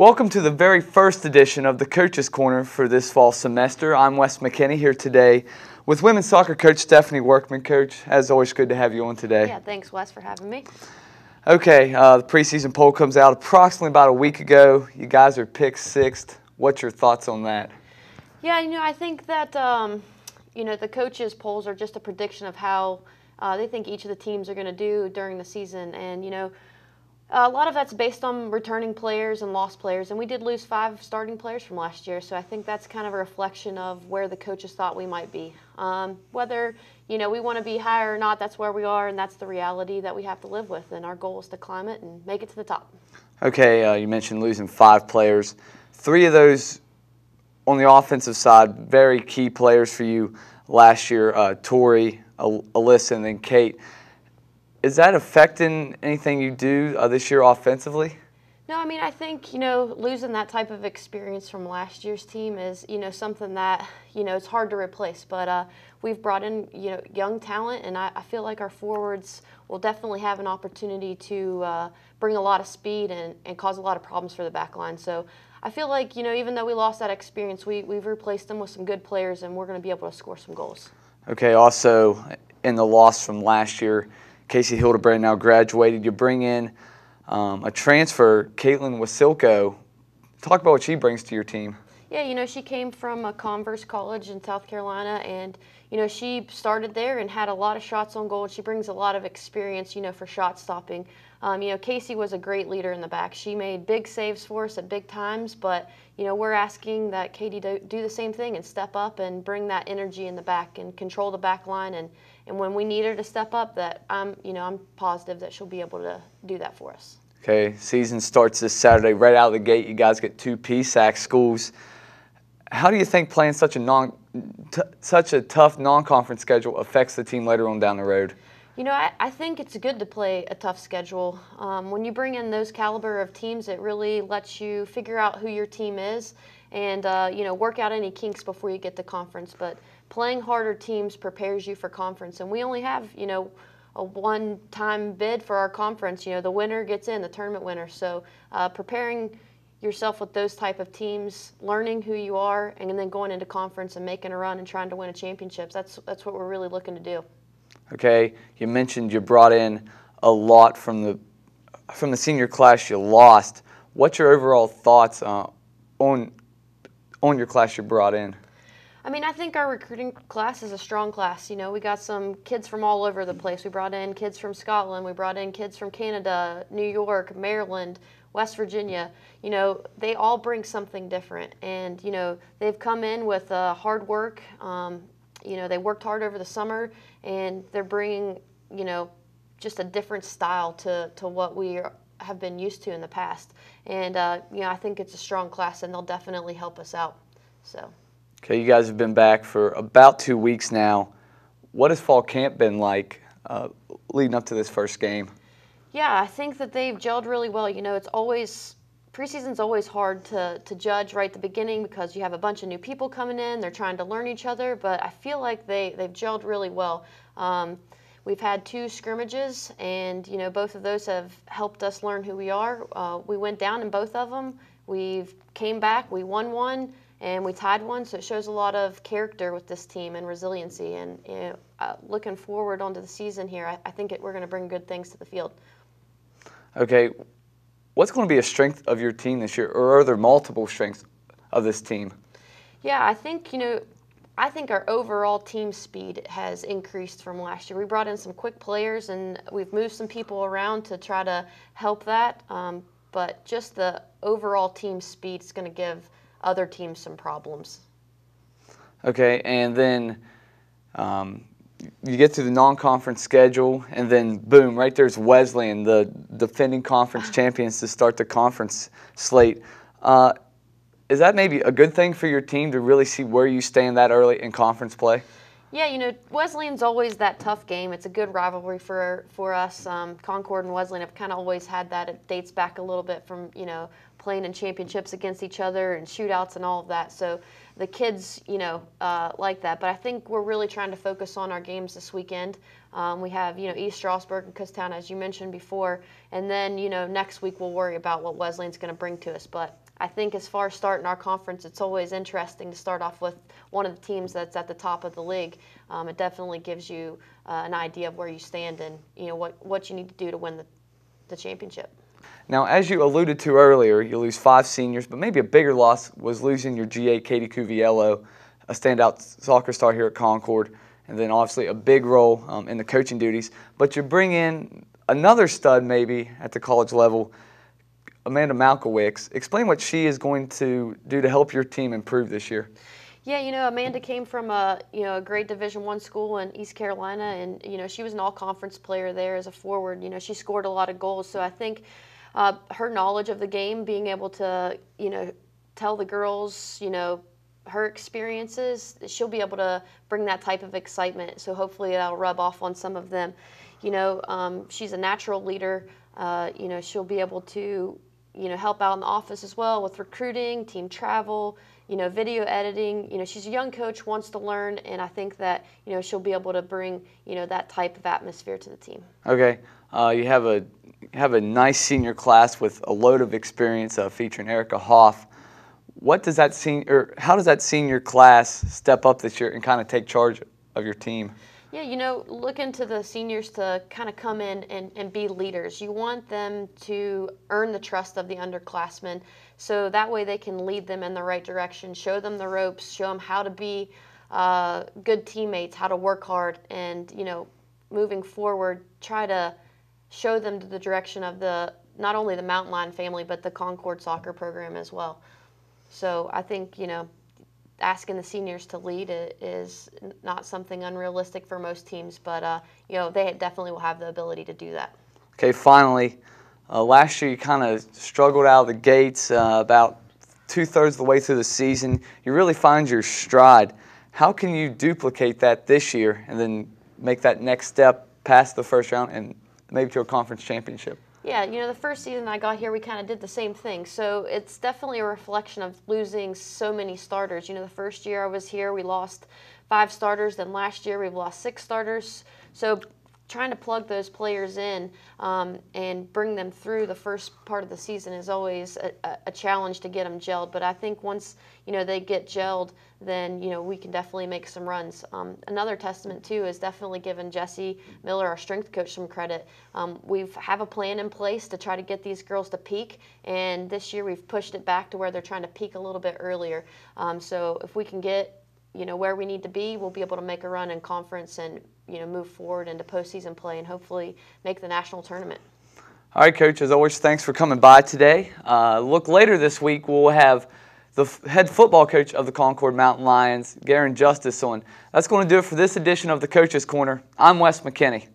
Welcome to the very first edition of the Coach's Corner for this fall semester. I'm Wes McKinney here today with women's soccer coach Stefani Workman. Coach, as always, good to have you on today. Yeah, thanks Wes for having me. Okay, the preseason poll comes out approximately about a week ago. You guys are picked sixth. What's your thoughts on that? Yeah, I think that the coaches' polls are just a prediction of how they think each of the teams are going to do during the season, and a lot of that's based on returning players and lost players, and we did lose 5 starting players from last year, so I think that's kind of a reflection of where the coaches thought we might be. Whether we want to be higher or not, that's where we are, and that's the reality that we have to live with, and our goal is to climb it and make it to the top. Okay, you mentioned losing 5 players. 3 of those on the offensive side, very key players for you last year, Tori, Alyssa, and then Kate. Is that affecting anything you do this year offensively? No, I think, losing that type of experience from last year's team is, something that, it's hard to replace. But we've brought in, young talent, and I feel like our forwards will definitely have an opportunity to bring a lot of speed and cause a lot of problems for the back line. So I feel like, even though we lost that experience, we've replaced them with some good players, and we're going to be able to score some goals. Okay, also in the loss from last year, Casey Hildebrand now graduated. You bring in a transfer, Caitlin Wasilko. Talk about what she brings to your team. Yeah, she came from a Converse College in South Carolina, and she started there and had a lot of shots on goal. She brings a lot of experience, for shot stopping. Casey was a great leader in the back. She made big saves for us at big times, but we're asking that Katie do the same thing and step up and bring that energy in the back and control the back line. And when we need her to step up, that I'm positive that she'll be able to do that for us. Okay, season starts this Saturday. Right out of the gate, you guys get 2 PSAC schools. How do you think playing such a tough non-conference schedule affects the team later on down the road? I think it's good to play a tough schedule. When you bring in those caliber of teams, it really lets you figure out who your team is and work out any kinks before you get to conference. But playing harder teams prepares you for conference, and we only have a one-time bid for our conference. The winner gets in, the tournament winner. So preparing yourself with those type of teams, learning who you are, and then going into conference and making a run and trying to win a championship. That's what we're really looking to do. Okay, you mentioned you brought in a lot from the senior class you lost. What's your overall thoughts on your class you brought in? I think our recruiting class is a strong class. We got some kids from all over the place. We brought in kids from Scotland. We brought in kids from Canada, New York, Maryland, West Virginia. They all bring something different. And, they've come in with hard work. They worked hard over the summer, and they're bringing, just a different style to what we have been used to in the past. And, I think it's a strong class, and they'll definitely help us out. So. Okay, you guys have been back for about 2 weeks now. What has fall camp been like leading up to this first game? Yeah, I think that they've gelled really well. Preseason's always hard to judge right at the beginning because you have a bunch of new people coming in. They're trying to learn each other, but I feel like they've gelled really well. We've had 2 scrimmages, and both of those have helped us learn who we are. We went down in both of them. We came back. We won one, and we tied one. So it shows a lot of character with this team and resiliency. And looking forward onto the season here, I think we're going to bring good things to the field. Okay. What's going to be a strength of your team this year, or are there multiple strengths of this team? Yeah, I think our overall team speed has increased from last year. We brought in some quick players, and we've moved some people around to try to help that. But just the overall team speed is going to give other teams some problems. Okay, and then you get to the non-conference schedule, and then boom, right there's Wesleyan, the defending conference champions, to start the conference slate. Is that maybe a good thing for your team to really see where you stand that early in conference play? Yeah, Wesleyan's always that tough game. It's a good rivalry for us. Concord and Wesleyan have kind of always had that. It dates back a little bit from, playing in championships against each other and shootouts and all of that. So the kids, like that. But I think we're really trying to focus on our games this weekend. We have, East Stroudsburg and Kutztown, as you mentioned before. And then, next week we'll worry about what Wesleyan's going to bring to us. But I think as far as starting our conference, it's always interesting to start off with one of the teams that's at the top of the league. It definitely gives you an idea of where you stand and what you need to do to win the championship. Now, as you alluded to earlier, you lose 5 seniors, but maybe a bigger loss was losing your GA, Katie Cuviello, a standout soccer star here at Concord, and then obviously a big role in the coaching duties. But you bring in another stud maybe at the college level, Amanda Malkowicz. Explain what she is going to do to help your team improve this year. Yeah, Amanda came from a great Division I school in East Carolina, and she was an all-conference player there as a forward. She scored a lot of goals, so I think her knowledge of the game, being able to tell the girls her experiences, she'll be able to bring that type of excitement. So hopefully that'll rub off on some of them. She's a natural leader. She'll be able to help out in the office as well with recruiting, team travel, video editing. She's a young coach, wants to learn, and I think that she'll be able to bring that type of atmosphere to the team. Okay, you have a nice senior class with a load of experience featuring Erica Hoff. How does that senior class step up this year and kind of take charge of your team? Yeah, looking to the seniors to kind of come in and be leaders. You want them to earn the trust of the underclassmen, so that way they can lead them in the right direction, show them the ropes, show them how to be good teammates, how to work hard, and moving forward, try to show them the direction of not only the Mountain Lion family, but the Concord soccer program as well. So I think, asking the seniors to lead is not something unrealistic for most teams, but, they definitely will have the ability to do that. Okay, finally, last year you kind of struggled out of the gates about 2/3 of the way through the season. You really find your stride. How can you duplicate that this year and then make that next step past the first round and maybe to a conference championship? Yeah, the first season I got here, we kind of did the same thing. So it's definitely a reflection of losing so many starters. The first year I was here, we lost 5 starters. Then last year, we've lost 6 starters. So trying to plug those players in and bring them through the first part of the season is always a challenge to get them gelled. But I think once they get gelled, then we can definitely make some runs. Another testament too is definitely giving Jessie Miller, our strength coach, some credit. We have a plan in place to try to get these girls to peak, and this year we've pushed it back to where they're trying to peak a little bit earlier. So if we can get where we need to be, we'll be able to make a run in conference and move forward into postseason play and hopefully make the national tournament. All right, Coach, as always, thanks for coming by today. Look, later this week we'll have the head football coach of the Concord Mountain Lions, Garen Justice, on. That's going to do it for this edition of the Coach's Corner. I'm Wes McKinney.